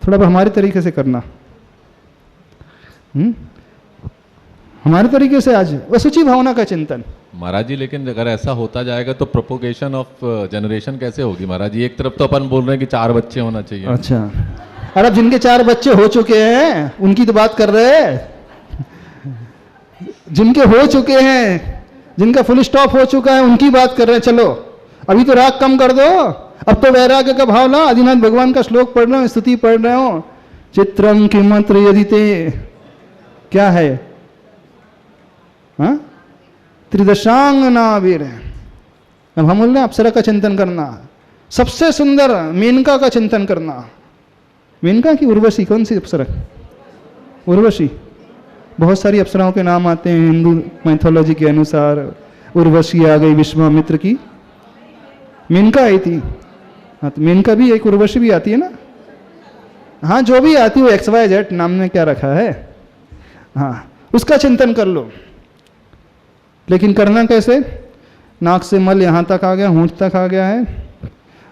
थोड़ा हमारे तरीके से करना, हमारे तरीके से आज असुचि भावना का चिंतन। महाराज जी लेकिन अगर ऐसा होता जाएगा तो प्रोपोगेशन ऑफ जनरेशन कैसे होगी महाराज जी? एक तरफ तो अपन बोल रहे हैं कि 4 बच्चे होना चाहिए। अच्छा, अरे अब जिनके 4 बच्चे हो चुके हैं उनकी तो बात कर रहे हैं, जिनके हो चुके हैं, जिनका फुल स्टॉप हो चुका है उनकी बात कर रहे हैं। चलो अभी तो राग कम कर दो, अब तो वैराग्य का भाव ला। आदिनाथ भगवान का श्लोक पढ़ रहे हो, स्तुति पढ़ रहे हो, चित्रम किमत्र यदि ते, क्या है, हाँ, त्रिदशांग नावीर। अब हम बोल रहे हैं अप्सरा का चिंतन करना, सबसे सुंदर मेनका का चिंतन करना। मेनका की उर्वशी, कौन सी अप्सरा? उर्वशी। बहुत सारी अप्सराओं के नाम आते हैं हिंदू मैथोलॉजी के अनुसार। उर्वशी आ गई विश्वामित्र की, मेनका आई थी। हाँ, तो मेनका भी एक, उर्वशी भी आती है ना। हाँ, जो भी आती है वो XYZ नाम में क्या रखा है, हाँ, उसका चिंतन कर लो। लेकिन करना कैसे? नाक से मल यहाँ तक आ गया, होंठ तक आ गया है,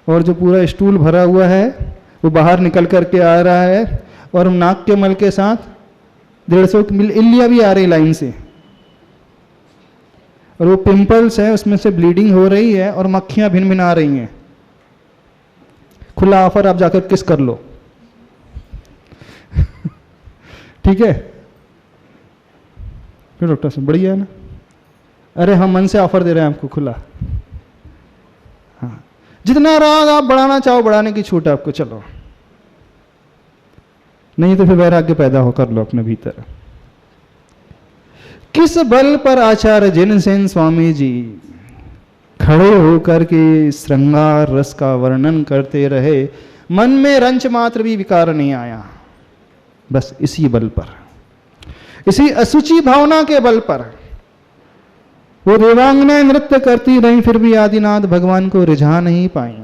और जो पूरा स्टूल भरा हुआ है वो बाहर निकल करके आ रहा है, और नाक के मल के साथ 150 इल्लियाँ भी आ रही लाइन से, और वो पिंपल्स है उसमें से ब्लीडिंग हो रही है, और मक्खियां भिन भिन आ रही हैं। खुला ऑफर, आप जाकर किस कर लो। ठीक है, फिर डॉक्टर साहब बढ़िया है ना, अरे हम मन से ऑफर दे रहे हैं आपको खुला। हाँ, जितना राग आप बढ़ाना चाहो बढ़ाने की छूट है आपको, चलो। नहीं तो फिर वैराग्य पैदा हो कर लो अपने भीतर। किस बल पर आचार्य जिनसेन स्वामी जी खड़े होकर के श्रृंगार रस का वर्णन करते रहे, मन में रंच मात्र भी विकार नहीं आया। बस इसी बल पर, इसी असुचि भावना के बल पर वो देवांगनाएं नृत्य करती रही, फिर भी आदिनाथ भगवान को रिझा नहीं पाई,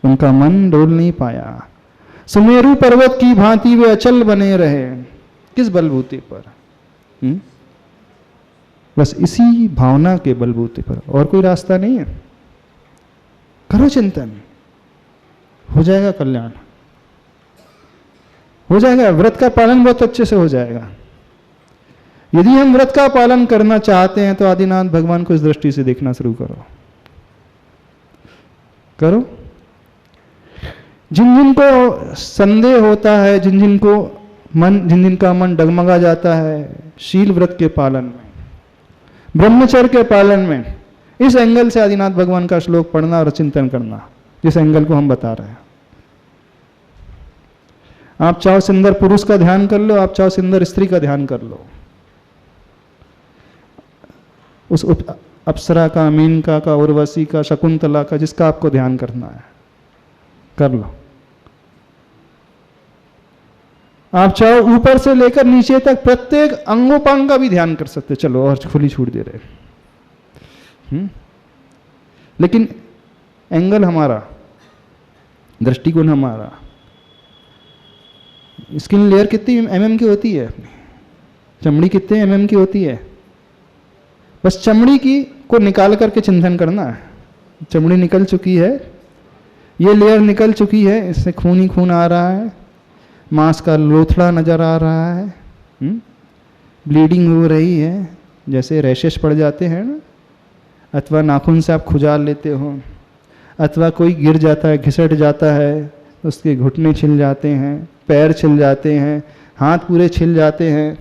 उनका मन डोल नहीं पाया। सुमेरु पर्वत की भांति वे अचल बने रहे। किस बलबूते पर? बस इसी भावना के बलबूते पर, और कोई रास्ता नहीं है। करो चिंतन, हो जाएगा कल्याण, हो जाएगा। व्रत का पालन बहुत अच्छे से हो जाएगा। यदि हम व्रत का पालन करना चाहते हैं तो आदिनाथ भगवान को इस दृष्टि से देखना शुरू करो। करो। जिन जिन को संदेह होता है, जिन जिन का मन डगमगा जाता है शील व्रत के पालन में, ब्रह्मचर्य के पालन में, इस एंगल से आदिनाथ भगवान का श्लोक पढ़ना और चिंतन करना, जिस एंगल को हम बता रहे हैं। आप चाहो सुंदर पुरुष का ध्यान कर लो, आप चाहो सुंदर स्त्री का ध्यान कर लो, उस अप्सरा का, मेनका का, उर्वशी का, शकुंतला का, जिसका आपको ध्यान करना है कर लो। आप चाहो ऊपर से लेकर नीचे तक प्रत्येक अंगोपांग का भी ध्यान कर सकते। चलो, और खुली छूट दे रहे। लेकिन एंगल हमारा, दृष्टिकोण हमारा, स्किन लेयर कितनी mm की होती है, चमड़ी कितने mm की होती है, बस चमड़ी की को निकाल करके चिंतन करना है। चमड़ी निकल चुकी है, ये लेयर निकल चुकी है, इससे खून ही खून आ रहा है, मांस का लोथड़ा नजर आ रहा है, ब्लीडिंग हो रही है, जैसे रैशेस पड़ जाते हैं ना, अथवा नाखून से आप खुजाल लेते हो, अथवा कोई गिर जाता है, घिसट जाता है, उसके घुटने छिल जाते हैं, पैर छिल जाते हैं, हाथ पूरे छिल जाते हैं,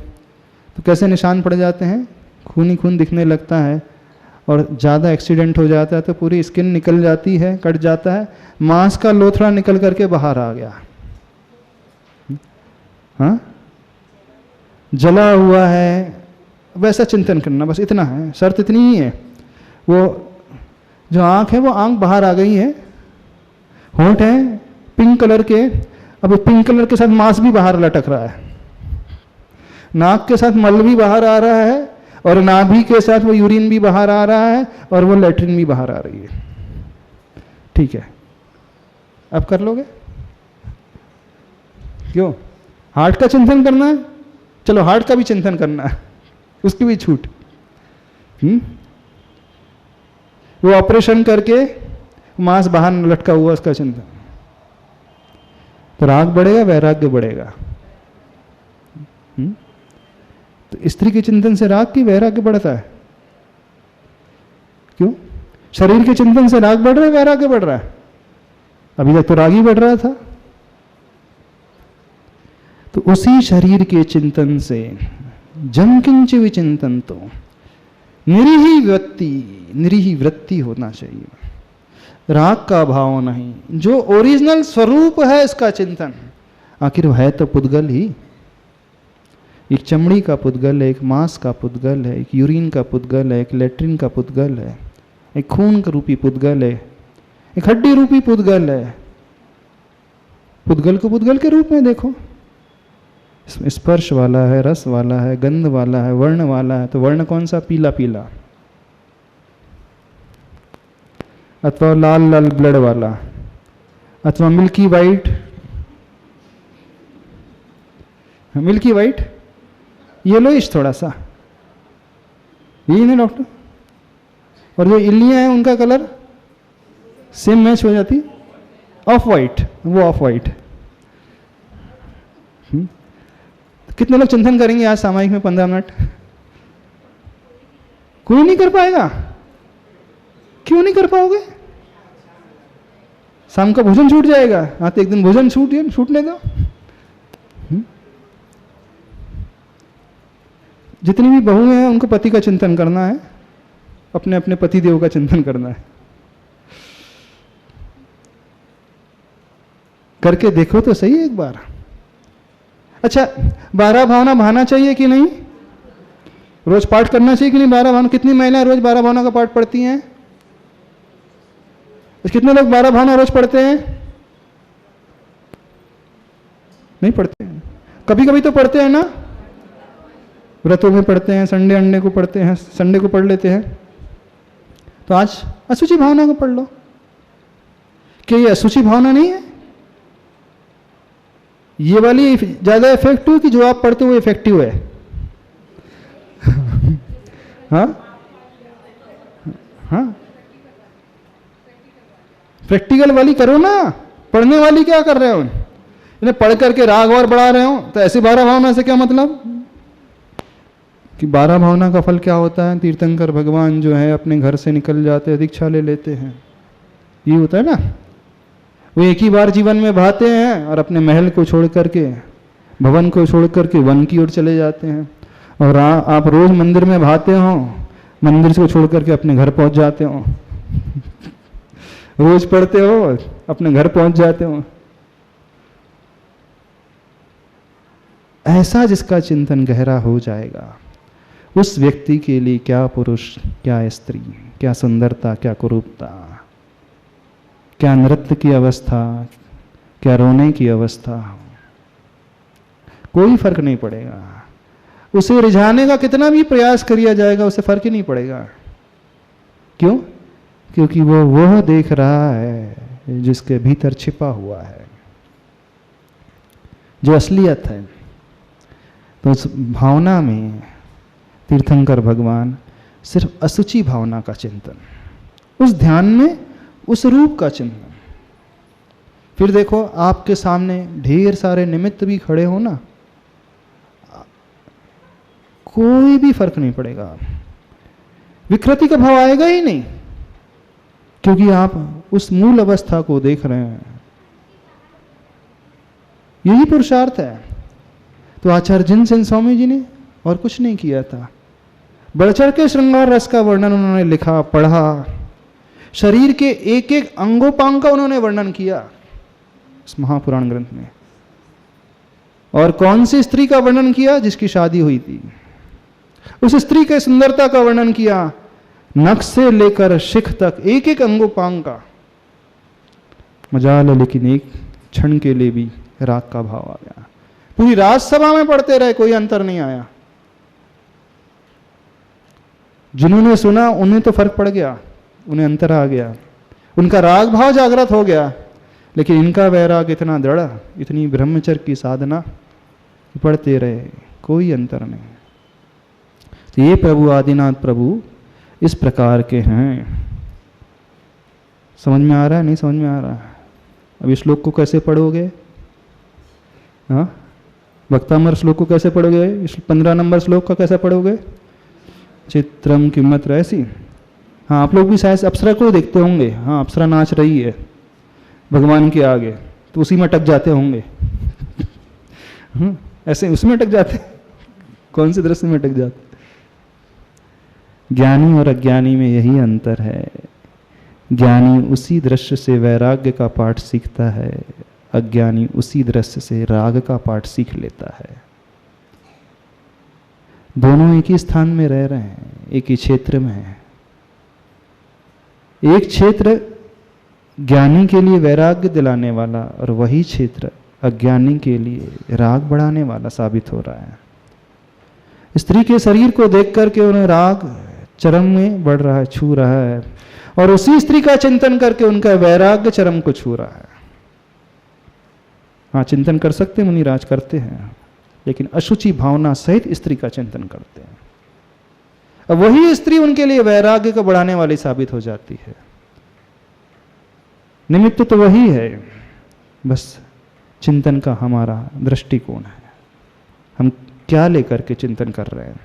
तो कैसे निशान पड़ जाते हैं, खून ही खून दिखने लगता है। और ज़्यादा एक्सीडेंट हो जाता है तो पूरी स्किन निकल जाती है, कट जाता है, मांस का लोथड़ा निकल करके बाहर आ गया, हाँ, जला हुआ है, वैसा चिंतन करना। बस इतना है, शर्त इतनी ही है। वो जो आँख है वो आँख बाहर आ गई है, होंठ है पिंक कलर के, अब पिंक कलर के साथ मांस भी बाहर लटक रहा है, नाक के साथ मल भी बाहर आ रहा है, और नाभि के साथ वो यूरिन भी बाहर आ रहा है, और वो लेट्रिन भी बाहर आ रही है। ठीक है, अब कर लोगे? क्यों? हार्ट का चिंतन करना है, चलो हार्ट का भी चिंतन करना है, उसकी भी छूट। वो ऑपरेशन करके मांस बाहर लटका हुआ, उसका चिंतन। तो राग बढ़ेगा, वैराग्य बढ़ेगा। तो स्त्री के चिंतन से राग की वैराग्य बढ़ता है? क्यों? शरीर के चिंतन से राग बढ़ रहा है, वैराग्य बढ़ रहा है? अभी तक तो राग ही बढ़ रहा था। तो उसी शरीर के चिंतन से जम किंच विचिंतन तो निरीही वृत्ति होना चाहिए, राग का भाव नहीं, जो ओरिजिनल स्वरूप है इसका चिंतन। आखिर है तो पुद्गल ही, एक चमड़ी का पुद्गल है, एक मांस का पुद्गल है, एक यूरिन का पुद्गल है, एक लेट्रिन का पुद्गल है, एक खून का रूपी पुद्गल है, एक हड्डी रूपी पुद्गल है। पुद्गल को पुद्गल के रूप में देखो। स्पर्श वाला है, रस वाला है, गंध वाला है, वर्ण वाला है। तो वर्ण कौन सा? पीला पीला, अथवा लाल लाल ब्लड वाला, अथवा milky white. Milky white, yellowish थोड़ा सा, यही ना डॉक्टर? और जो इल्लियां हैं उनका कलर सेम मैच हो जाती, ऑफ वाइट, वो ऑफ वाइट। कितने लोग चिंतन करेंगे आज सामायिक में 15 मिनट? कोई नहीं कर पाएगा। क्यों नहीं कर पाओगे? शाम का भोजन छूट जाएगा। हाँ, तो एक दिन भोजन छूटने दो। जितनी भी बहू हैं उनको पति का चिंतन करना है, अपने अपने पति देव का चिंतन करना है। करके देखो तो सही एक बार। अच्छा, 12 भावना भाना चाहिए कि नहीं? रोज पाठ करना चाहिए कि नहीं 12 भावना? कितनी महिलाएं रोज 12 भावना का पाठ पढ़ती हैं? कितने लोग 12 भावना रोज पढ़ते हैं? नहीं पढ़ते हैं। कभी कभी तो पढ़ते हैं ना, व्रतों में पढ़ते हैं, संडे अंडे को पढ़ते हैं, संडे को पढ़ लेते हैं। तो आज असुचि भावना को पढ़ लो। क्या ये असुचि भावना नहीं है? ये वाली ज्यादा इफेक्टिव कि जो आप पढ़ते हो इफेक्टिव है? हाँ हाँ, प्रैक्टिकल वाली करो ना। पढ़ने वाली क्या कर रहे हो? इन्हें पढ़ करके राग और बढ़ा रहे हो। तो ऐसी 12 भावना से क्या मतलब? कि 12 भावना का फल क्या होता है? तीर्थंकर भगवान जो है अपने घर से निकल जाते हैं, दीक्षा ले लेते हैं। ये होता है ना, वो एक ही बार जीवन में भाते हैं और अपने महल को छोड़ करके, भवन को छोड़ करके वन की ओर चले जाते हैं। और आप रोज मंदिर में भाते हो, मंदिर को छोड़ करके अपने घर पहुंच जाते हो। रोज पढ़ते हो, अपने घर पहुंच जाते हो। ऐसा जिसका चिंतन गहरा हो जाएगा, उस व्यक्ति के लिए क्या पुरुष, क्या स्त्री, क्या सुंदरता, क्या कुरूपता, क्या नृत्य की अवस्था, क्या रोने की अवस्था, कोई फर्क नहीं पड़ेगा। उसे रिझाने का कितना भी प्रयास किया जाएगा, उसे फर्क ही नहीं पड़ेगा। क्यों? क्योंकि वो देख रहा है जिसके भीतर छिपा हुआ है, जो असलियत है। तो उस भावना में तीर्थंकर भगवान सिर्फ असुचि भावना का चिंतन, उस ध्यान में उस रूप का चिंतन। फिर देखो, आपके सामने ढेर सारे निमित्त भी खड़े हो ना, कोई भी फर्क नहीं पड़ेगा, विकृति का भाव आएगा ही नहीं, क्योंकि आप उस मूल अवस्था को देख रहे हैं। यही पुरुषार्थ है। तो आचार्य जिनसेन स्वामी जी ने और कुछ नहीं किया था, बढ़ चढ़ के श्रृंगार रस का वर्णन उन्होंने लिखा, पढ़ा। शरीर के एक एक अंगोपांग का उन्होंने वर्णन किया इस महापुराण ग्रंथ में। और कौन सी स्त्री का वर्णन किया? जिसकी शादी हुई थी। उस स्त्री के सुंदरता का वर्णन किया, नख से लेकर शिख तक एक एक अंगोपांग का। मजाल है, लेकिन एक क्षण के लिए भी राग का भाव आ गया। पूरी राजसभा में पढ़ते रहे, कोई अंतर नहीं आया। जिन्होंने सुना उन्हें तो फर्क पड़ गया, उन्हें अंतर आ गया, उनका राग भाव जागृत हो गया। लेकिन इनका वैराग इतना दृढ़, इतनी ब्रह्मचर्य की साधना, पढ़ते रहे, कोई अंतर नहीं। तो ये प्रभु आदिनाथ प्रभु इस प्रकार के हैं। समझ में आ रहा है? नहीं समझ में आ रहा है? अब इस श्लोक को कैसे पढ़ोगे? हाँ, भक्तामर श्लोक को कैसे पढ़ोगे? इस 15 नंबर श्लोक का कैसे पढ़ोगे? चित्रम किमत्र ऐसी। हाँ, आप लोग भी शायद अप्सरा को देखते होंगे। हाँ, अप्सरा नाच रही है भगवान के आगे, तो उसी में अटक जाते होंगे। ऐसे उसमें अटक जाते, कौन से दृश्य में अटक जाते? ज्ञानी और अज्ञानी में यही अंतर है। ज्ञानी उसी दृश्य से वैराग्य का पाठ सीखता है, अज्ञानी उसी दृश्य से राग का पाठ सीख लेता है। दोनों एक ही स्थान में रह रहे हैं, एक ही क्षेत्र में है। एक क्षेत्र ज्ञानी के लिए वैराग्य दिलाने वाला और वही क्षेत्र अज्ञानी के लिए राग बढ़ाने वाला साबित हो रहा है। स्त्री के शरीर को देख करके उन्हें राग चरम में बढ़ रहा है, छू रहा है, और उसी स्त्री का चिंतन करके उनका वैराग्य चरम को छू रहा है। हाँ, चिंतन कर सकते हैं, मुनिराज करते हैं, लेकिन अशुचि भावना सहित स्त्री का चिंतन करते हैं। अब वही स्त्री उनके लिए वैराग्य को बढ़ाने वाली साबित हो जाती है। निमित्त तो वही है, बस चिंतन का हमारा दृष्टिकोण है, हम क्या लेकर के चिंतन कर रहे हैं।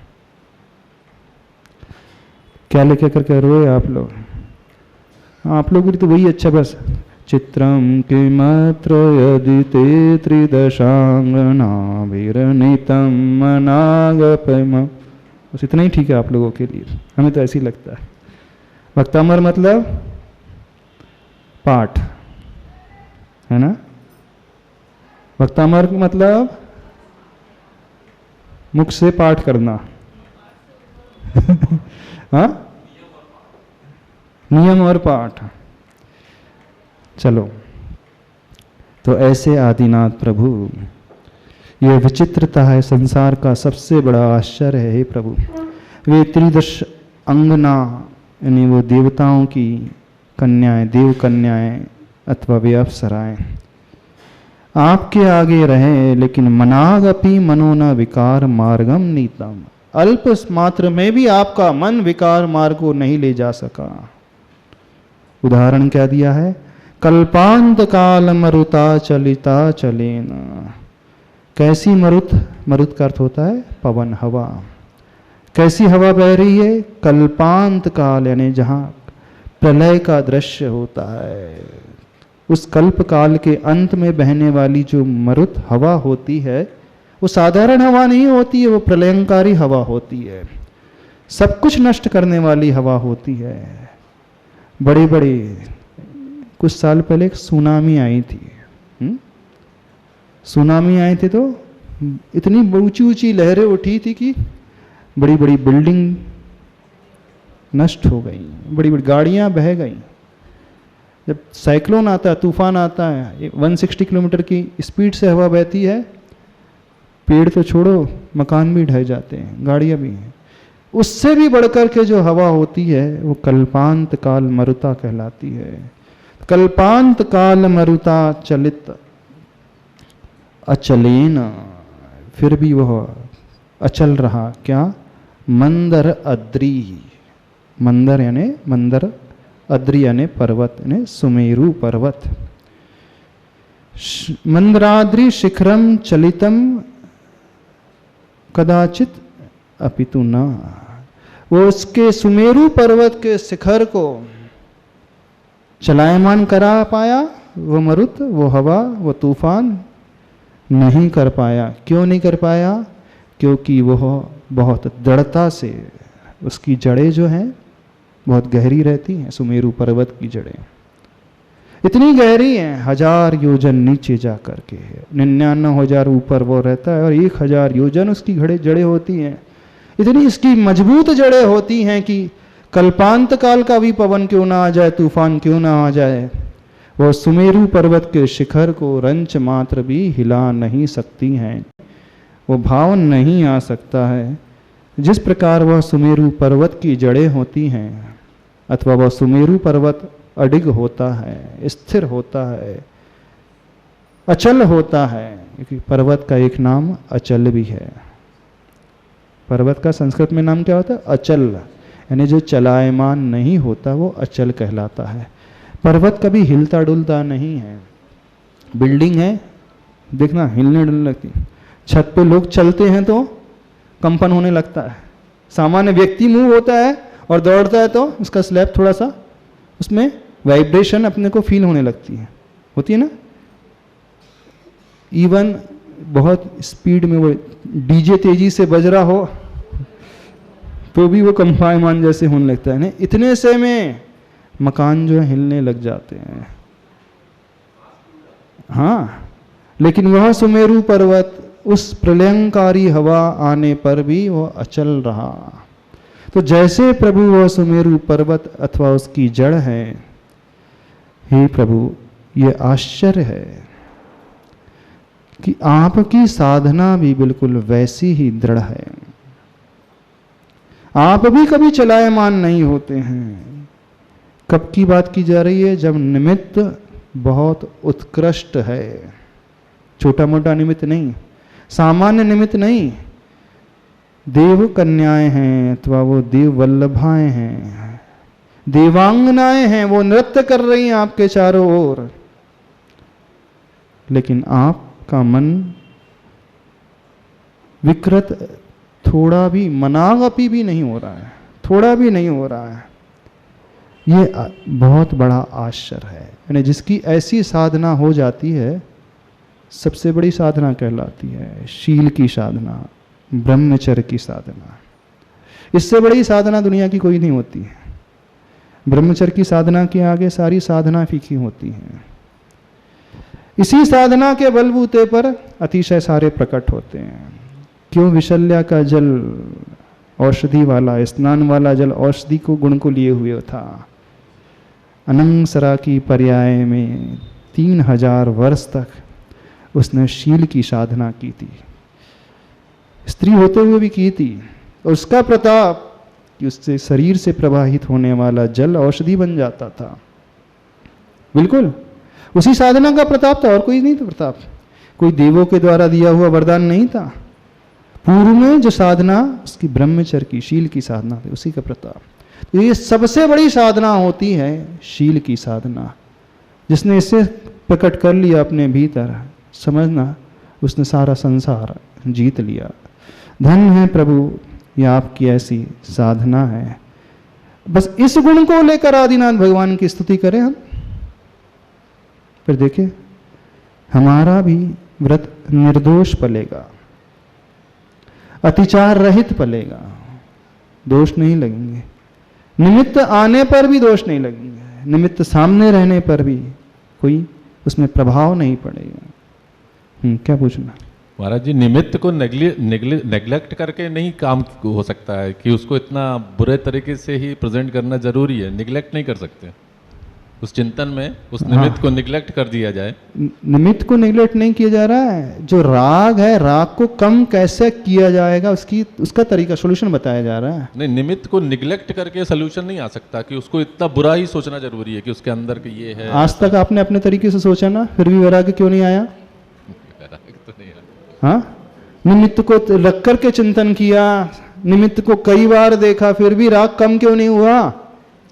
क्या लेकर करके रोए आप लोग? आप लोग भी तो वही अच्छा, बस चित्रम किमत्र यदि ते त्रिदशांगनाभिरनितं मनागपम, बस इतना ही ठीक है आप लोगों के लिए। हमें तो ऐसे ही लगता है। भक्तामर मतलब पाठ है ना, भक्तामर मतलब मुख से पाठ करना। हाँ, नियम और पाठ। चलो, तो ऐसे आदिनाथ प्रभु, यह विचित्रता है संसार का सबसे बड़ा आश्चर्य है। हे प्रभु, वे त्रिदश अंगना यानी वो देवताओं की कन्याएं, देव कन्याएं अथवा वे अप्सराएं आपके आगे रहे, लेकिन मनागपि मनोना विकार मार्गम नीतम, अल्प मात्र में भी आपका मन विकार मार्ग को नहीं ले जा सका। उदाहरण क्या दिया है? कल्पांत काल मरुता चलिता चलेन। कैसी मरुत? मरुत का अर्थ होता है पवन, हवा। कैसी हवा बह रही है? कल्पांत काल यानी जहां प्रलय का दृश्य होता है, उस कल्प काल के अंत में बहने वाली जो मरुत हवा होती है, वो साधारण हवा नहीं होती है, वो प्रलयंकारी हवा होती है, सब कुछ नष्ट करने वाली हवा होती है। बड़े बड़े कुछ साल पहले एक सुनामी आई थी। सुनामी आई थी तो इतनी ऊंची ऊंची लहरें उठी थी कि बड़ी बड़ी बिल्डिंग नष्ट हो गई, बड़ी बड़ी गाड़ियां बह गई। जब साइक्लोन आता है, तूफान आता है, 160 किलोमीटर की स्पीड से हवा बहती है, पेड़ तो छोड़ो, मकान भी ढह जाते हैं, गाड़ियां भी हैं। उससे भी बढ़कर के जो हवा होती है वो कल्पांत काल मरुता कहलाती है। कल्पांत काल मरुता चलित अचलेन, फिर भी वह अचल रहा। क्या? मंदर अद्री, मंदर यानी मंदर, अद्री यानी पर्वत यानी सुमेरु पर्वत। मंदराद्रि शिखरम चलितम कदाचित अपितु न, वो उसके सुमेरु पर्वत के शिखर को चलायमान करा पाया, वो मरुत, वो हवा, वो तूफान नहीं कर पाया। क्यों नहीं कर पाया? क्योंकि वह बहुत दृढ़ता से, उसकी जड़ें जो हैं बहुत गहरी रहती हैं। सुमेरु पर्वत की जड़ें इतनी गहरी हैं, 1000 योजन नीचे जा करके, 99,000 ऊपर वो रहता है और 1000 योजन उसकी जड़ें होती हैं। इतनी इसकी मजबूत जड़ें होती हैं कि कल्पांत काल का भी पवन क्यों ना आ जाए, तूफान क्यों ना आ जाए, वह सुमेरु पर्वत के शिखर को रंच मात्र भी हिला नहीं सकती हैं, वो भाव नहीं आ सकता है। जिस प्रकार वह सुमेरु पर्वत की जड़ें होती हैं, अथवा वह सुमेरु पर्वत अडिग होता है, स्थिर होता है, अचल होता है, क्योंकि पर्वत का एक नाम अचल भी है। पर्वत का संस्कृत में नाम क्या होता है? अचल, यानी जो चलायमान नहीं होता वो अचल कहलाता है। पर्वत कभी हिलता डुलता नहीं है। बिल्डिंग है, देखना हिलने डुलने लगती है। छत पे लोग चलते हैं तो कंपन होने लगता है, सामान्य व्यक्ति मूव होता है और दौड़ता है तो उसका स्लैब थोड़ा सा उसमें वाइब्रेशन अपने को फील होने लगती है, होती है ना। इवन बहुत स्पीड में वो डीजे तेजी से बज रहा हो तो भी वो कंपायमान जैसे होने लगता है ना। इतने से में मकान जो है हिलने लग जाते हैं। हाँ, लेकिन वह सुमेरु पर्वत उस प्रलयंकारी हवा आने पर भी वह अचल रहा। तो जैसे प्रभु वह सुमेरु पर्वत अथवा उसकी जड़ है, हे प्रभु ये आश्चर्य है कि आपकी साधना भी बिल्कुल वैसी ही दृढ़ है। आप भी कभी चलायमान नहीं होते हैं। कब की बात की जा रही है? जब निमित्त बहुत उत्कृष्ट है, छोटा मोटा निमित्त नहीं, सामान्य निमित्त नहीं। देव कन्याएं हैं अथवा वो देव वल्लभाएं हैं, देवांगनाएं हैं, वो नृत्य कर रही हैं आपके चारों ओर, लेकिन आपका मन विकृत थोड़ा भी मनागपी भी नहीं हो रहा है, थोड़ा भी नहीं हो रहा है। ये बहुत बड़ा आश्चर्य है। यानी जिसकी ऐसी साधना हो जाती है, सबसे बड़ी साधना कहलाती है शील की साधना, ब्रह्मचर्य की साधना। इससे बड़ी साधना दुनिया की कोई नहीं होती है। ब्रह्मचर्य की साधना के आगे सारी साधना फीकी होती हैं। इसी साधना के बलबूते पर अतिशय सारे प्रकट होते हैं। क्यों विशल्या का जल औषधि वाला, स्नान वाला जल औषधि को गुण को लिए हुए था। अनंगसरा की पर्याय में 3000 वर्ष तक उसने शील की साधना की थी, स्त्री होते हुए भी की थी। और उसका प्रताप कि उससे शरीर से प्रवाहित होने वाला जल औषधि बन जाता था। बिल्कुल उसी साधना का प्रताप था, और कोई नहीं था प्रताप। कोई देवों के द्वारा दिया हुआ वरदान नहीं था। पूर्व में जो साधना उसकी ब्रह्मचर्य की, शील की साधना थी, उसी का प्रताप। तो ये सबसे बड़ी साधना होती है शील की साधना। जिसने इसे प्रकट कर लिया अपने भीतर, समझना उसने सारा संसार जीत लिया। धन है प्रभु, ये आपकी ऐसी साधना है। बस इस गुण को लेकर आदिनाथ भगवान की स्तुति करें हम, फिर देखिए हमारा भी व्रत निर्दोष पलेगा, अतिचार रहित पलेगा, दोष नहीं लगेंगे। निमित्त आने पर भी दोष नहीं लगेंगे, निमित्त सामने रहने पर भी कोई उसमें प्रभाव नहीं पड़ेगा। क्या पूछना? महाराज जी, निमित्त को नेग्लेक्ट करके नहीं काम हो सकता है कि उसको इतना बुरे तरीके से ही प्रेजेंट करना जरूरी है। निग्लेक्ट नहीं कर सकते उस चिंतन में, उस निमित्त को निग्लेक्ट कर दिया जाए। निमित्त को निग्लेक्ट नहीं किया जा रहा है। जो राग है, राग को कम कैसे किया जाएगा उसका तरीका, सोल्यूशन बताया जा रहा है। नहीं, निमित्त को निग्लेक्ट करके सोल्यूशन नहीं आ सकता कि उसको इतना बुरा ही सोचना जरूरी है कि उसके अंदर के ये है। आज तक आपने अपने तरीके से सोचा ना, फिर भी वैराग्य क्यों नहीं आया? तो नहीं आया। हाँ, निमित्त को रख करके चिंतन किया, निमित्त को कई बार देखा, फिर भी राग कम क्यों नहीं हुआ?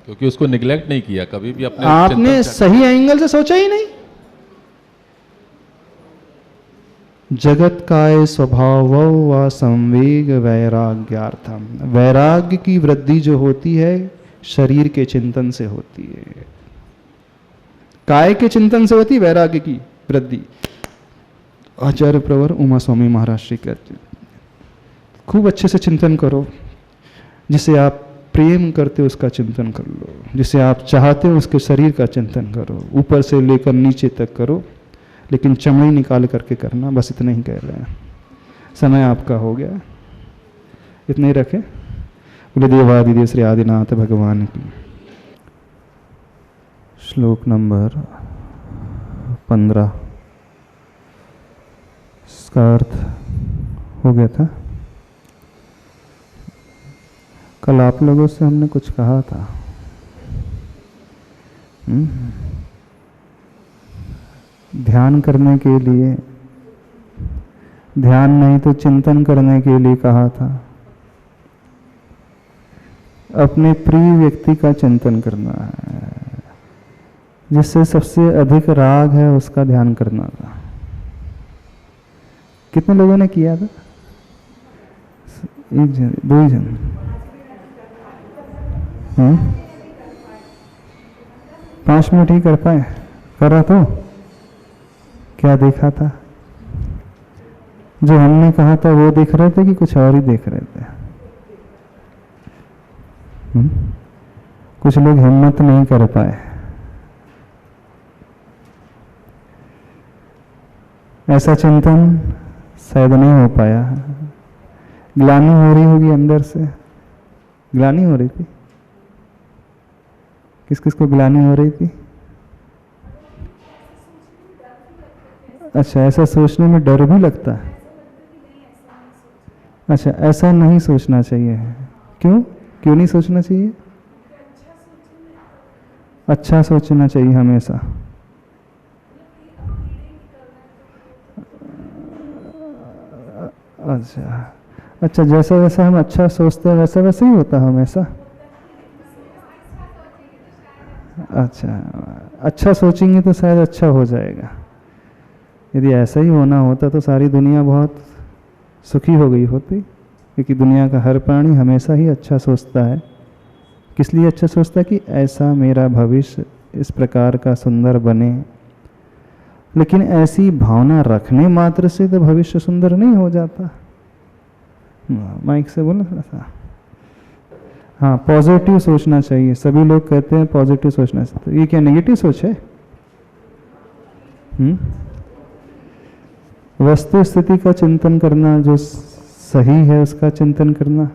क्योंकि उसको निग्लेक्ट नहीं किया कभी भी। अपने आपने सही एंगल से सोचा ही नहीं। जगत काय स्वभाव व संवेग वैराग्यार्थम। वैराग्य की वृद्धि जो होती है शरीर के चिंतन से होती है, काय के चिंतन से होती है वैराग्य की वृद्धि। आचार्य प्रवर उमा स्वामी महाराज श्री कहते, खूब अच्छे से चिंतन करो। जिसे आप प्रेम करते हो उसका चिंतन कर लो, जिसे आप चाहते हो उसके शरीर का चिंतन करो, ऊपर से लेकर नीचे तक करो, लेकिन चमड़ी निकाल करके करना। बस इतना ही कह रहे हैं। समय आपका हो गया, इतने ही रखें। बोले देवादिदेव श्री आदिनाथ भगवान की। श्लोक नंबर 15 इसका अर्थ हो गया था। कल आप लोगों से हमने कुछ कहा था, ध्यान करने के लिए, ध्यान नहीं तो चिंतन करने के लिए कहा था। अपने प्रिय व्यक्ति का चिंतन करना है, जिससे सबसे अधिक राग है उसका ध्यान करना था। कितने लोगों ने किया था? एक जन, 2 जन। हाँ, 5 मिनट ही कर पाए। करा तो क्या देखा था? जो हमने कहा था वो देख रहे थे कि कुछ और ही देख रहे थे? कुछ लोग हिम्मत नहीं कर पाए। ऐसा चिंतन शायद नहीं हो पाया। ग्लानि हो रही होगी अंदर से। ग्लानि हो रही थी? किस किस को ग्लानि हो रही थी? अच्छा, ऐसा सोचने में डर भी लगता है। अच्छा, ऐसा नहीं सोचना चाहिए। क्यों? क्यों नहीं सोचना चाहिए? अच्छा सोचना चाहिए हमेशा। अच्छा, जैसा जैसा हम अच्छा सोचते हैं वैसा वैसा ही होता है हमेशा। अच्छा सोचेंगे तो शायद अच्छा हो जाएगा। यदि ऐसा ही होना होता तो सारी दुनिया बहुत सुखी हो गई होती, क्योंकि दुनिया का हर प्राणी हमेशा ही अच्छा सोचता है। किस लिए अच्छा सोचता है? कि ऐसा मेरा भविष्य इस प्रकार का सुंदर बने। लेकिन ऐसी भावना रखने मात्र से तो भविष्य सुंदर नहीं हो जाता। माइक से बोलो थोड़ा सा। हाँ, पॉजिटिव सोचना चाहिए। सभी लोग कहते हैं पॉजिटिव सोचना चाहिए, तो ये क्या नेगेटिव सोच है? वस्तु स्थिति का चिंतन करना, जो सही है उसका चिंतन करना।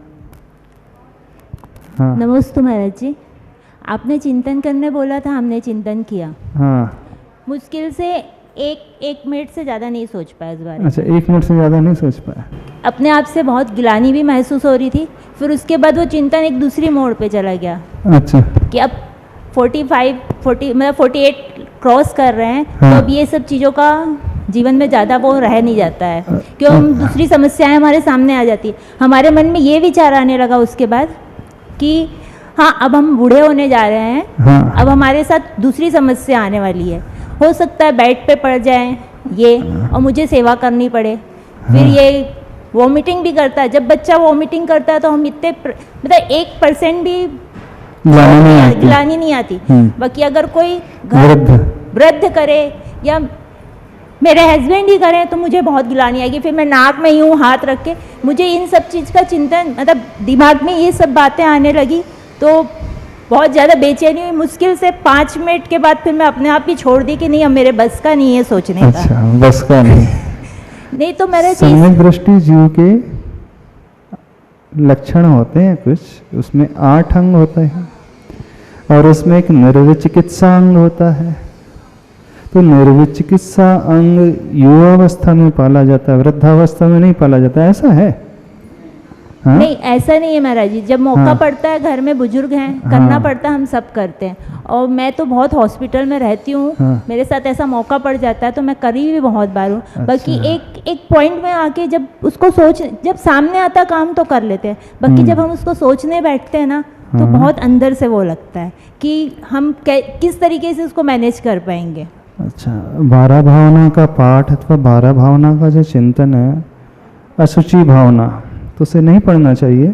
हाँ, नमस्ते महाराज जी। आपने चिंतन करने बोला था, हमने चिंतन किया। हाँ, मुश्किल से एक मिनट से ज़्यादा नहीं सोच पाया इस बारे में। अच्छा, 1 मिनट से ज़्यादा नहीं सोच पाया। अपने आप से बहुत गिलानी भी महसूस हो रही थी। फिर उसके बाद वो चिंतन एक दूसरी मोड़ पे चला गया। अच्छा, कि अब 48 क्रॉस कर रहे हैं। हाँ। तो अब ये सब चीज़ों का जीवन में ज़्यादा वो रह नहीं जाता है, क्यों हम दूसरी समस्याएं हमारे सामने आ जाती है। हमारे मन में ये विचार आने लगा उसके बाद कि हाँ, अब हम बूढ़े होने जा रहे हैं। हाँ, अब हमारे साथ दूसरी समस्या आने वाली है। हो सकता है बेड पे पड़ जाए ये, और मुझे सेवा करनी पड़े। फिर ये वॉमिटिंग भी करता है। जब बच्चा वॉमिटिंग करता है तो हम इतने मतलब 1% भी गिलानी नहीं आती। बाकी अगर कोई वृद्ध करे या मेरे हस्बैंड ही करें तो मुझे बहुत गिलानी आएगी। फिर मैं नाक में यूँ हाथ रख के, मुझे इन सब चीज़ का चिंतन, मतलब दिमाग में ये सब बातें आने लगी तो बहुत ज़्यादा बेचैनी हुई। मुश्किल से 5 मिनट के बाद फिर मैं अपने आप ही छोड़ दी कि नहीं, अब मेरे बस का नहीं है सोचने का। अच्छा, बस का नहीं। नहीं तो मेरे सम्यक दृष्टि जीव के लक्षण होते हैं कुछ, उसमें 8 अंग होते हैं और उसमें एक निर्विचिकित्सा अंग होता है। तो निर्विचिकित्सा अंग युवावस्था में पाला जाता है, वृद्धावस्था में नहीं पाला जाता, ऐसा है? हाँ? नहीं, ऐसा नहीं है महाराज जी। जब मौका पड़ता है, घर में बुजुर्ग हैं, करना पड़ता है, हम सब करते हैं। और मैं तो बहुत हॉस्पिटल में रहती हूँ, मेरे साथ ऐसा मौका पड़ जाता है तो मैं करी भी बहुत बार हूँ। अच्छा। बाकी एक पॉइंट में आके जब उसको जब सामने आता काम तो कर लेते हैं। बाकी जब हम उसको सोचने बैठते हैं ना, तो बहुत अंदर से वो लगता है कि हम किस तरीके से उसको मैनेज कर पाएंगे। अच्छा, 12 भावना का पाठ अथवा 12 भावना का जो चिंतन है, असुचि भावना, तो उसे नहीं पढ़ना चाहिए?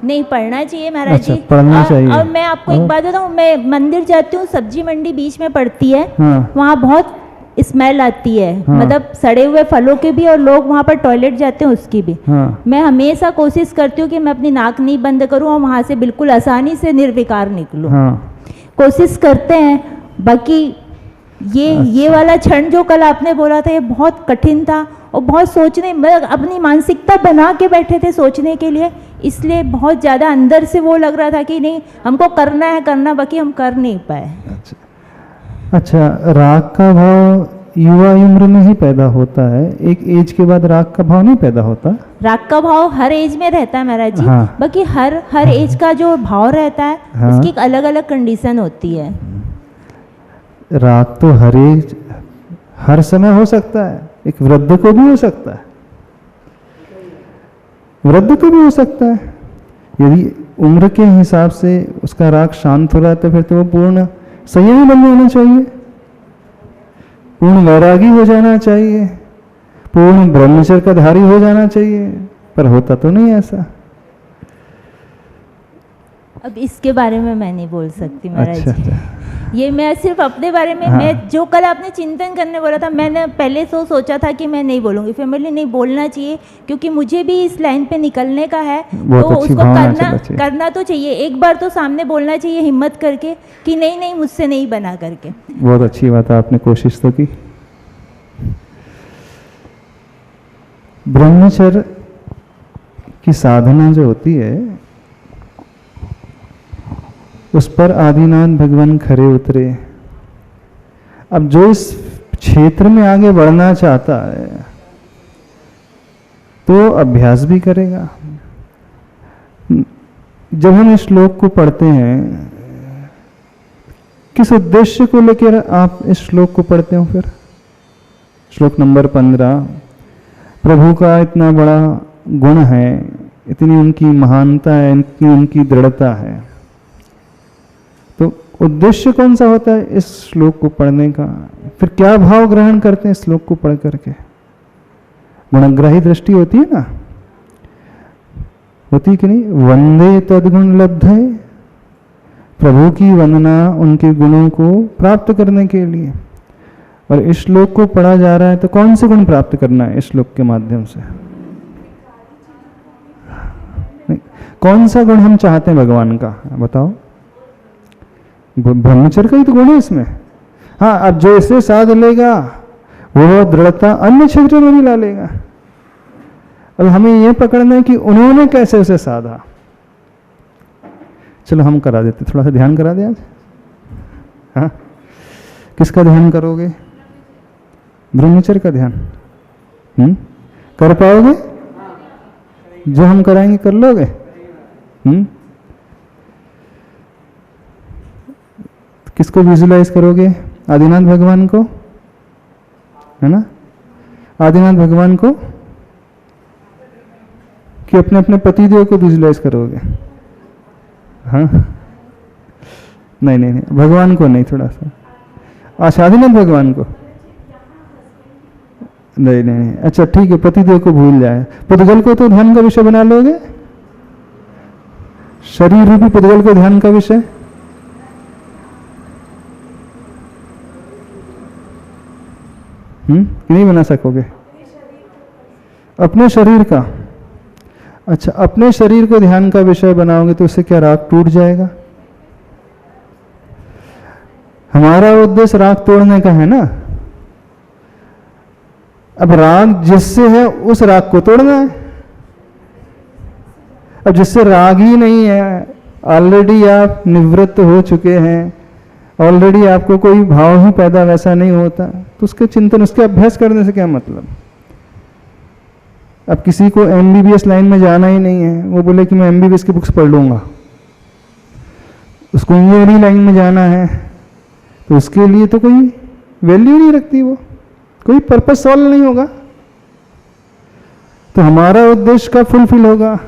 नहीं पढ़ना चाहिए महाराज अच्छा, जी। पढ़ना चाहिए। और मैं आपको एक बात बताऊँ, मैं मंदिर जाती हूँ, सब्जी मंडी बीच में पड़ती है। हाँ। वहाँ बहुत स्मेल आती है। हाँ। मतलब सड़े हुए फलों की भी, और लोग वहाँ पर टॉयलेट जाते हैं उसकी भी। हाँ। मैं हमेशा कोशिश करती हूँ कि मैं अपनी नाक नहीं बंद करूँ और वहाँ से बिल्कुल आसानी से निर्विकार निकलूँ। हाँ। कोशिश करते हैं। बाकी ये वाला क्षण जो कल आपने बोला था, ये बहुत कठिन था और बहुत सोचने, मतलब अपनी मानसिकता बना के बैठे थे सोचने के लिए, इसलिए बहुत ज़्यादा अंदर से वो लग रहा था कि नहीं, हमको करना है, बाकी हम कर नहीं पाए। अच्छा, राग का भाव युवा उम्र में ही पैदा होता है, एक एज के बाद राग का भाव नहीं पैदा होता? राग का भाव हर एज में रहता है महाराज जी। हाँ। बाकी हर एज का जो भाव रहता है, हाँ। उसकी एक अलग अलग कंडीशन होती है। राग तो हर समय हो सकता है, एक वृद्ध को भी हो सकता है, वृद्ध को भी हो सकता है। यदि उम्र के हिसाब से उसका राग शांत हो रहा है तो फिर तो वो पूर्ण संयमी बन जाना चाहिए, पूर्ण वैरागी हो जाना चाहिए, पूर्ण ब्रह्मचर्य का धारी हो जाना चाहिए, पर होता तो नहीं ऐसा। अब इसके बारे में मैं नहीं बोल सकती महाराज अच्छा, जी। अच्छा। ये मैं सिर्फ अपने बारे में, हाँ। मैं जो कल आपने चिंतन करने बोला था, मैंने पहले तो सोचा था कि मैं नहीं बोलूँगी, फिर मैंने नहीं बोलना चाहिए क्योंकि मुझे भी इस लाइन पे निकलने का है, बहुत तो अच्छी उसको भावना करना चलना चाहिए। करना तो चाहिए। एक बार तो सामने बोलना चाहिए हिम्मत करके कि नहीं नहीं मुझसे नहीं बना करके। बहुत अच्छी बात है, आपने कोशिश तो की। ब्रह्मचर्य की साधना जो होती है उस पर आदिनाथ भगवान खरे उतरे। अब जो इस क्षेत्र में आगे बढ़ना चाहता है तो अभ्यास भी करेगा। जब हम इस श्लोक को पढ़ते हैं, किस उद्देश्य को लेकर आप इस श्लोक को पढ़ते हो? फिर श्लोक नंबर 15, प्रभु का इतना बड़ा गुण है, इतनी उनकी महानता है, इतनी उनकी दृढ़ता है, तो उद्देश्य कौन सा होता है इस श्लोक को पढ़ने का? फिर क्या भाव ग्रहण करते हैं इस श्लोक को पढ़ करके? गुणग्राही दृष्टि होती है ना, होती कि नहीं? वंदे तद्गुण लब्धे, प्रभु की वंदना उनके गुणों को प्राप्त करने के लिए। और इस श्लोक को पढ़ा जा रहा है तो कौन से गुण प्राप्त करना है इस श्लोक के माध्यम से? कौन सा गुण हम चाहते हैं भगवान का, बताओ? ब्रह्मचर्य का ही तो गुण है इसमें। हाँ, अब जो इसे साध लेगा वो दृढ़ता अन्य क्षेत्र में भी ला लेगा। अब हमें यह पकड़ना है कि उन्होंने कैसे उसे साधा। चलो हम करा देते, थोड़ा सा ध्यान करा दे आज। हाँ, किसका ध्यान करोगे? ब्रह्मचर्य का ध्यान। कर पाओगे? जो हम कराएंगे कर लोगे? किसको विजुलाइज करोगे? आदिनाथ भगवान को, है ना? आदिनाथ भगवान को कि अपने अपने पतिदेव को विजुलाइज करोगे? हाँ, नहीं नहीं नहीं, भगवान को नहीं, थोड़ा सा। अच्छा, आदिनाथ भगवान को नहीं नहीं। अच्छा ठीक है, पतिदेव को भूल जाए। पुद्गल को तो ध्यान का विषय बना लोगे? शरीर रूपी पुद्गल को ध्यान का विषय? नहीं बना सकोगे? अपने शरीर का? अच्छा, अपने शरीर को ध्यान का विषय बनाओगे तो उससे क्या राग टूट जाएगा? हमारा उद्देश्य राग तोड़ने का है ना। अब राग जिससे है उस राग को तोड़ना है। अब जिससे राग ही नहीं है, ऑलरेडी आप निवृत्त हो चुके हैं, ऑलरेडी आपको कोई भाव ही पैदा वैसा नहीं होता, तो उसके चिंतन, उसके अभ्यास करने से क्या मतलब? अब किसी को एमबीबीएस लाइन में जाना ही नहीं है, वो बोले कि मैं एमबीबीएस की बुक्स पढ़ लूंगा। उसको इंजीनियरिंग लाइन में जाना है तो उसके लिए तो कोई वैल्यू नहीं रखती, वो कोई पर्पस सॉल्व नहीं होगा। तो हमारा उद्देश्य कब फुलफिल होगा?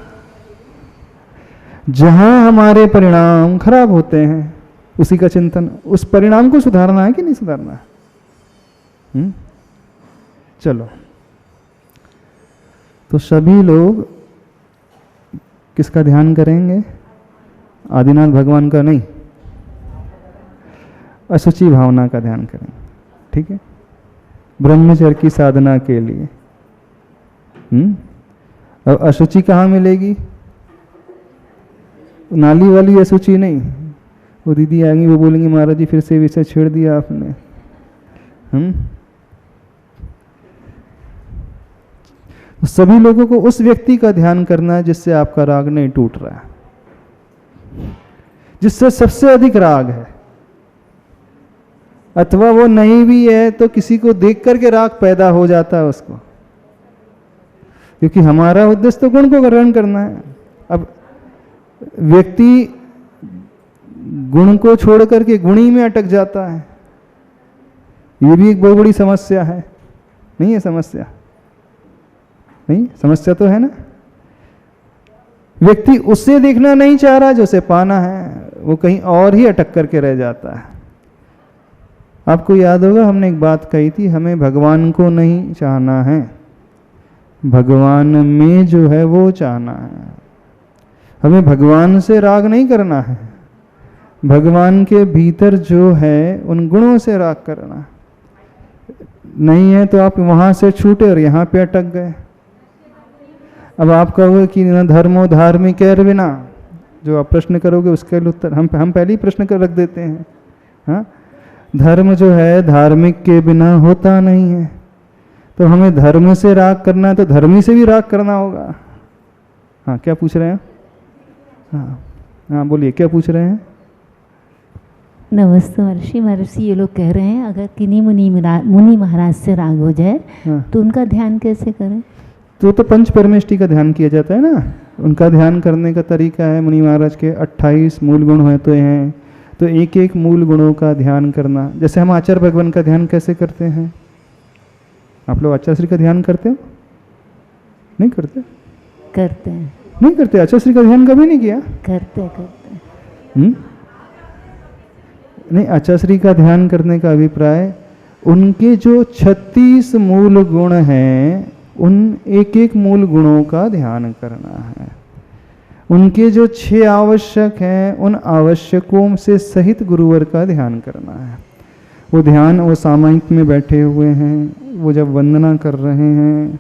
जहां हमारे परिणाम खराब होते हैं उसी का चिंतन, उस परिणाम को सुधारना है कि नहीं सुधारना है? चलो, तो सभी लोग किसका ध्यान करेंगे? आदिनाथ भगवान का नहीं, असुचि भावना का ध्यान करेंगे। ठीक है, ब्रह्मचर्य की साधना के लिए। अब असुचि कहाँ मिलेगी? नाली वाली असुचि नहीं। वो दीदी आएंगी, वो बोलेंगे महाराज जी फिर से विषय छेड़ दिया आपने। तो सभी लोगों को उस व्यक्ति का ध्यान करना है जिससे आपका राग नहीं टूट रहा है, जिससे सबसे अधिक राग है, अथवा वो नहीं भी है तो किसी को देख करके राग पैदा हो जाता है उसको, क्योंकि हमारा उद्देश्य तो गुण को ग्रहण करना है। अब व्यक्ति गुण को छोड़ करके गुणी में अटक जाता है, ये भी एक बहुत बड़ी समस्या है। नहीं है समस्या? नहीं, समस्या तो है ना। व्यक्ति उससे देखना नहीं चाह रहा जो उसे पाना है, वो कहीं और ही अटक करके रह जाता है। आपको याद होगा हमने एक बात कही थी, हमें भगवान को नहीं चाहना है, भगवान में जो है वो चाहना है। हमें भगवान से राग नहीं करना है, भगवान के भीतर जो है उन गुणों से राग करना है। नहीं है तो आप वहाँ से छूटे और यहाँ पे अटक गए। अब आप कहोगे कि न धर्मो धार्मिक है बिना, जो आप प्रश्न करोगे उसके लिए उत्तर हम पहले ही प्रश्न कर रख देते हैं। हाँ, धर्म जो है धार्मिक के बिना होता नहीं है। तो हमें धर्म से राग करना है तो धर्मी से भी राग करना होगा। हाँ, क्या पूछ रहे हैं? हाँ हाँ, बोलिए क्या पूछ रहे हैं? नमस्ते महर्षि। महर्षि ये लोग कह रहे हैं अगर किन्हीं मुनि महाराज से राग हो जाए तो उनका ध्यान कैसे करें? तो पंच परमेष्टि का ध्यान किया जाता है ना। उनका ध्यान करने का तरीका है, मुनि महाराज के 28 मूल गुण होते हैं, तो एक एक मूल गुणों का ध्यान करना। जैसे हम आचार्य भगवान का ध्यान कैसे करते हैं? आप लोग आचार्य श्री का ध्यान करते हो? नहीं करते? करते हैं। नहीं करते? आचार्य श्री का ध्यान कभी नहीं किया? करते। नहीं, आचार्य श्री का ध्यान करने का अभिप्राय उनके जो 36 मूल गुण हैं उन एक एक मूल गुणों का ध्यान करना है। उनके जो 6 आवश्यक हैं उन आवश्यकों से सहित गुरुवर का ध्यान करना है। वो ध्यान वो सामायिक में बैठे हुए हैं, वो जब वंदना कर रहे हैं,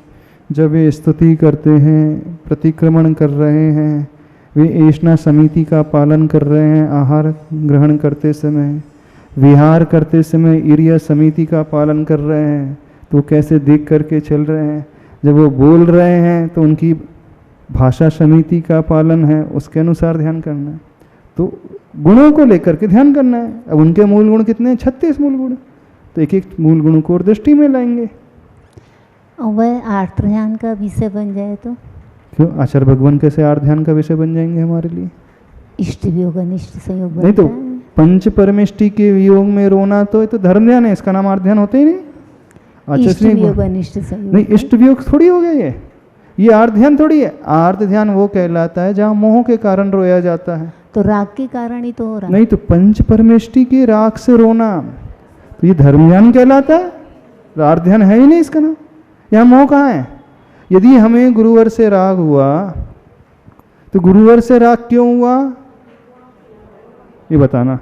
जब वे स्तुति करते हैं, प्रतिक्रमण कर रहे हैं, वे ऐष्णा समिति का पालन कर रहे हैं, आहार ग्रहण करते समय, विहार करते समय इरिया समिति का पालन कर रहे हैं, तो कैसे देख करके चल रहे हैं। जब वो बोल रहे हैं तो उनकी भाषा समिति का पालन है, उसके अनुसार ध्यान करना है। तो गुणों को लेकर के ध्यान करना है। अब उनके मूल गुण कितने हैं? 36 मूल गुण। तो एक एक मूल गुण को और दृष्टि में लाएंगे। और वह आर्त ध्यान का विषय बन जाए तो? क्यों? आचार्य भगवान कैसे आर्त ध्यान का विषय बन जाएंगे हमारे लिए? इष्ट वियोग अनिष्ट संयोग नहीं तो पंच परमेष्टि के वियोग में रोना तो ये तो धर्म ध्यान है, इसका नाम आर्त ध्यान होते ही नहीं। इष्ट वियोग अनिष्ट संयोग नहीं, इष्ट वियोग थोड़ी हो गया ये आर्त ध्यान थोड़ी है। आर्त ध्यान वो कहलाता है जहाँ मोह के कारण रोया जाता है। तो राग के कारण ही तो हो रहा है। नहीं तो पंच परमेष्टि के राग से रोना तो ये धर्म ध्यान कहलाता है, आर्त ध्यान है ही नहीं इसका नाम। यहाँ मोह कहाँ है? यदि हमें गुरुवर से राग हुआ तो गुरुवर से राग क्यों हुआ ये बताना।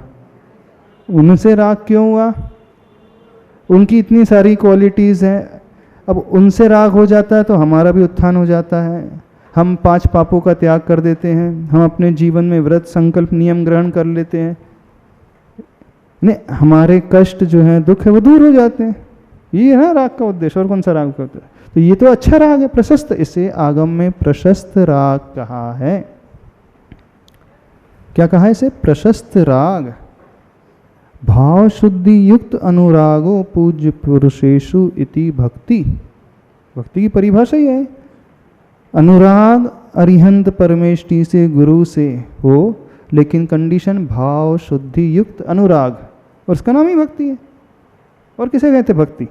उनसे राग क्यों हुआ? उनकी इतनी सारी क्वालिटीज़ हैं। अब उनसे राग हो जाता है तो हमारा भी उत्थान हो जाता है। हम 5 पापों का त्याग कर देते हैं, हम अपने जीवन में व्रत संकल्प नियम ग्रहण कर लेते हैं, नहीं हमारे कष्ट जो हैं दुख है वो दूर हो जाते हैं। ये है ना राग का उद्देश्य। और कौन सा राग का उद्देश्य? तो ये तो अच्छा राग है, प्रशस्त। इसे आगम में प्रशस्त राग कहा है। क्या कहा है इसे? प्रशस्त राग। भाव शुद्धि युक्त अनुरागो पूज्य पुरुषेषु इति भक्ति। भक्ति की परिभाषा ही है अनुराग अरिहंत परमेष्टि से गुरु से हो, लेकिन कंडीशन भाव शुद्धि युक्त अनुराग, और उसका नाम ही भक्ति है। और किसे कहते भक्ति?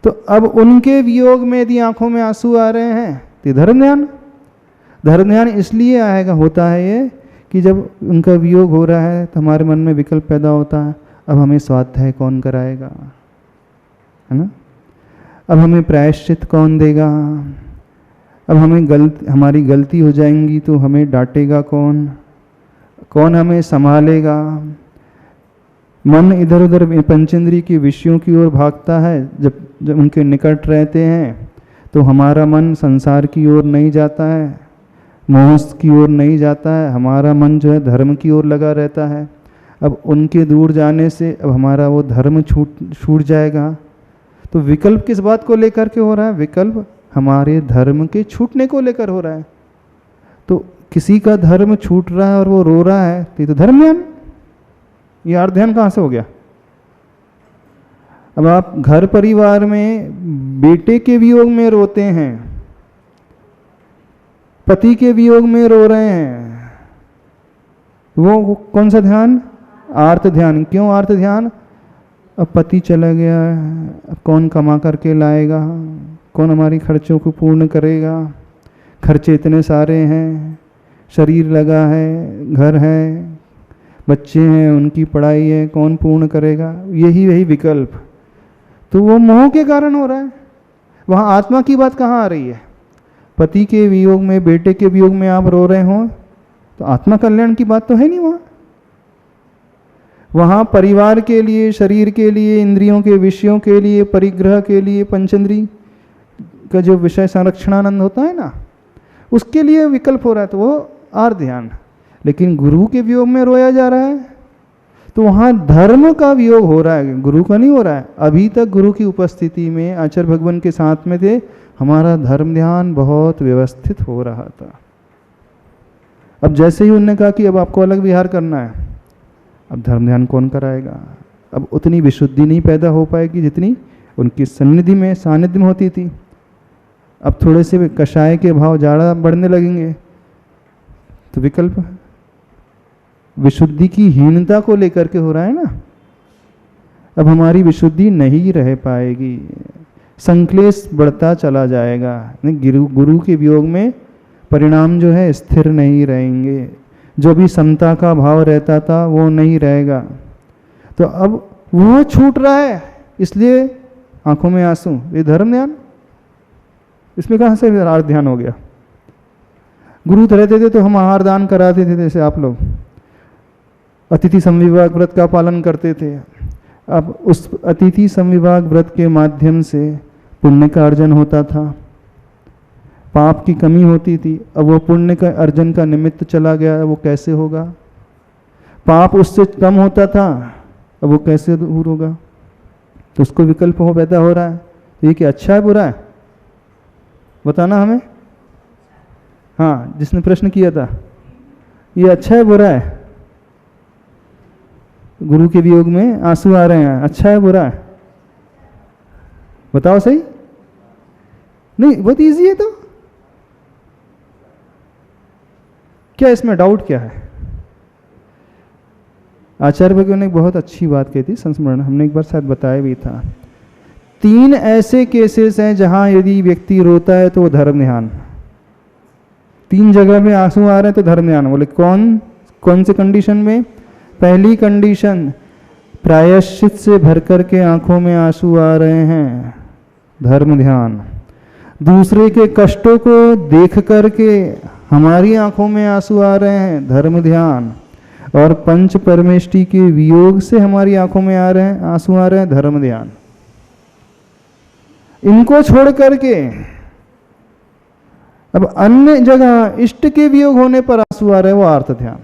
तो अब उनके वियोग में यदि आंखों में आंसू आ रहे हैं तो धर्म ध्यान इसलिए आएगा, होता है ये कि जब उनका वियोग हो रहा है तो हमारे मन में विकल्प पैदा होता है, अब हमें स्वाध्याय कौन कराएगा, है ना? अब हमें प्रायश्चित कौन देगा? अब हमारी गलती हो जाएंगी तो हमें डांटेगा कौन हमें संभालेगा? मन इधर उधर पंचेंद्रिय की विषयों की ओर भागता है। जब उनके निकट रहते हैं तो हमारा मन संसार की ओर नहीं जाता है, मोह की ओर नहीं जाता है, हमारा मन जो है धर्म की ओर लगा रहता है। अब उनके दूर जाने से अब हमारा वो धर्म छूट जाएगा। तो विकल्प किस बात को लेकर के हो रहा है? विकल्प हमारे धर्म के छूटने को लेकर हो रहा है। तो किसी का धर्म छूट रहा है और वो रो रहा है तो ये तो धर्म ध्यान। ये आर्त ध्यान कहाँ से हो गया? अब आप घर परिवार में बेटे के वियोग में रोते हैं, पति के वियोग में रो रहे हैं, वो कौन सा ध्यान? आर्त ध्यान। क्यों आर्त ध्यान? अब पति चला गया, अब कौन कमा करके लाएगा, कौन हमारी खर्चों को पूर्ण करेगा? खर्चे इतने सारे हैं, शरीर लगा है, घर है, बच्चे हैं, उनकी पढ़ाई है, कौन पूर्ण करेगा? यही विकल्प। तो वो मोह के कारण हो रहा है। वहाँ आत्मा की बात कहाँ आ रही है? पति के वियोग में, बेटे के वियोग में आप रो रहे हो तो आत्मा कल्याण की बात तो है नहीं वहाँ। वहाँ परिवार के लिए, शरीर के लिए, इंद्रियों के विषयों के लिए, परिग्रह के लिए, पंचेंद्री का जो विषय संरक्षणानंद होता है ना, उसके लिए विकल्प हो रहा है, तो वो आर ध्यान। लेकिन गुरु के वियोग में रोया जा रहा है तो वहाँ धर्म का वियोग हो रहा है, गुरु का नहीं हो रहा है। अभी तक गुरु की उपस्थिति में आचार्य भगवान के साथ में थे, हमारा धर्म ध्यान बहुत व्यवस्थित हो रहा था। अब जैसे ही उन्होंने कहा कि अब आपको अलग विहार करना है, अब धर्म ध्यान कौन कराएगा? अब उतनी विशुद्धि नहीं पैदा हो पाएगी जितनी उनकी सन्निधि में, सानिध्य में होती थी। अब थोड़े से कषाय के भाव ज़्यादा बढ़ने लगेंगे तो विकल्प विशुद्धि की हीनता को लेकर के हो रहा है ना। अब हमारी विशुद्धि नहीं रह पाएगी, संक्लेश बढ़ता चला जाएगा। गुरु के वियोग में परिणाम जो है स्थिर नहीं रहेंगे, जो भी समता का भाव रहता था वो नहीं रहेगा। तो अब वो छूट रहा है, इसलिए आंखों में आंसू। ये धर्म ध्यान, इसमें कहाँ से आहार ध्यान हो गया? गुरु रहते थे तो हम आहार दान कराते थे, जैसे आप लोग अतिथि समविभाग व्रत का पालन करते थे। अब उस अतिथि समविभाग व्रत के माध्यम से पुण्य का अर्जन होता था, पाप की कमी होती थी। अब वो पुण्य का अर्जन का निमित्त चला गया, वो कैसे होगा? पाप उससे कम होता था, अब वो कैसे दूर होगा? तो उसको विकल्प हो पैदा हो रहा है। तो ये क्या अच्छा है बुरा है? बताना हमें। हाँ, जिसने प्रश्न किया था, ये अच्छा है बुरा है? गुरु के वियोग में आंसू आ रहे हैं, अच्छा है बुरा है? बताओ सही। नहीं, बहुत इजी है। तो क्या इसमें डाउट क्या है? आचार्य भगवान ने एक बहुत अच्छी बात कही थी, संस्मरण हमने एक बार शायद बताया भी था। 3 ऐसे केसेस हैं जहां यदि व्यक्ति रोता है तो वो धर्म ध्यान। 3 जगह में आंसू आ रहे हैं तो धर्म ध्यान। बोले कौन से कंडीशन में? पहली कंडीशन, प्रायश्चित से भर कर के आंखों में आंसू आ रहे हैं, धर्म ध्यान। दूसरे के कष्टों को देख करके हमारी आंखों में आंसू आ रहे हैं, धर्म ध्यान। और पंच परमेष्टि के वियोग से हमारी आंखों में आंसू आ रहे हैं, धर्म ध्यान। इनको छोड़ करके अब अन्य जगह इष्ट के वियोग होने पर आंसू आ रहे हैं, वो आर्त ध्यान।